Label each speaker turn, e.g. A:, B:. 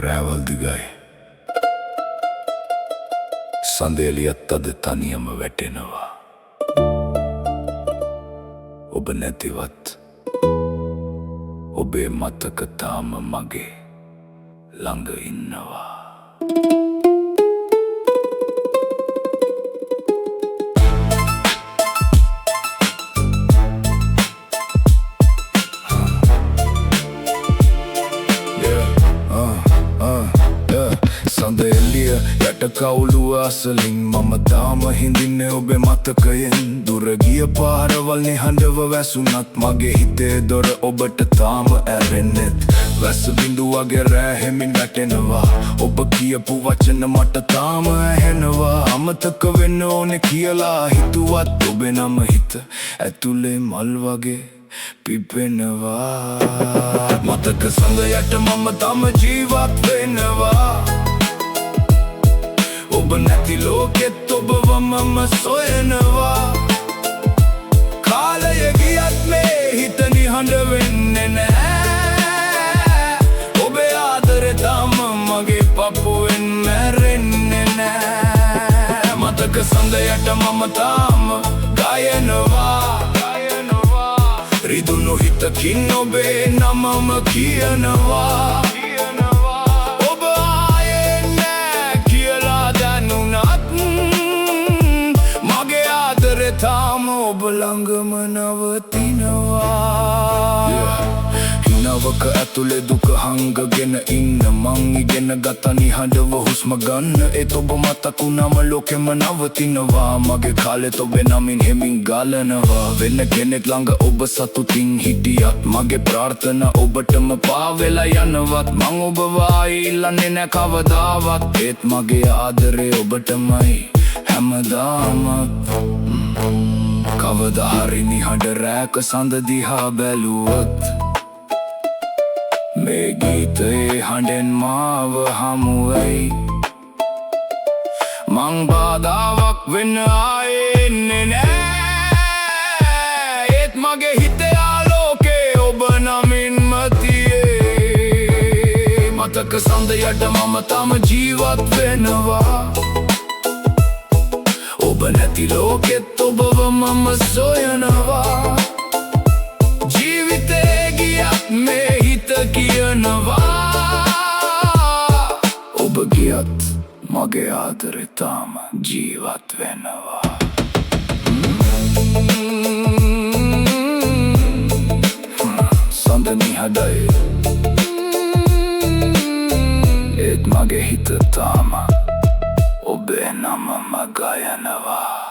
A: රැවල් දිගයි සඳෙලියත් අද තනියම වැටෙනවා ඔබ නැතිවත් ඔබේ මතක තාම මගේ ළඟ ඉන්නවා සඳෙලිය යට කවුළුව අසලින් මම තාම හිඳින්නේ ඔබේ මතකයෙන් දුර ගිය පාරවල් නිහඬව වැසුනත් මගේ හිතේ දොර ඔබට තාම ඇරෙන්නෙත් වැස්ස බිඳු වගේ රැහෙමින් වැටෙනවා ඔබ කියපු වචන මට තාම ඇහෙනවා අමතක වෙන්න ඕනේ කියලා හිතුවත් ඔබේ නම හිත ඇතුලේ මල් වගේ පිපෙනවා මතක සඳ යට මම තම ජීවත් වෙනවා ඔබ නැති ලෝකෙත් ඔබව මම සොයනවා කාලය ගියත් මේ හිත නිහඬ වෙන්නේ නෑ ඔබේ ආදරේ තාම මගේ පපුවෙන් මැරෙන්නේ නෑ මතක සඳ යට මම තාම ගයනවා රිදුණු හිතකින් ඔබේ නමම කියනවා තාම ඔබ ළඟම නවතිනවා හිනවක ඇතුලේ දුක හංගගෙන ඉන්න මං ඉගෙන ගත නිහඬව හුස්ම ගන්න ඒත් ඔබ මතකුණම ලෝකෙම නවතිනවා මගේ කාලෙත් ඔබේ නමින් හෙමින් ගලනවා වෙන කෙනෙක් ළඟ ඔබ සතුටින් හිටියත් මගේ ප්‍රාර්ථනා ඔබටම පාවෙලා යනවත් මං ඔබව ආයි ඉල්ලන්නේ නෑ කවදාවත් ඒත් මගේ ආදරේ ඔබටමයි හැමදාම කවදා හරි නිහඬ රැක සඳ දිහා බැලුවොත් මේ ගීතයේ හඬෙන් මාව හමුවෙයි මං බාධාවක් වෙන්න ආයේ එන්නේ නෑ ඒත් මගේ හිතේ ආලෝකේ ඔබ නමින්ම තියේ මතක සඳ යට මම තම ජීවත් වෙනවා ඔබ නැති ලෝකෙත් ඔබව මම සොයනවා ජීවිතේ ගියත් මේ හිත කියනවා ඔබ ගියත් මගේ ආදරේ තාම ජීවත් වෙනවා සඳ නිහඬයි ඒත් මගේ හිත තාම ඔබේ නමම ගයනවා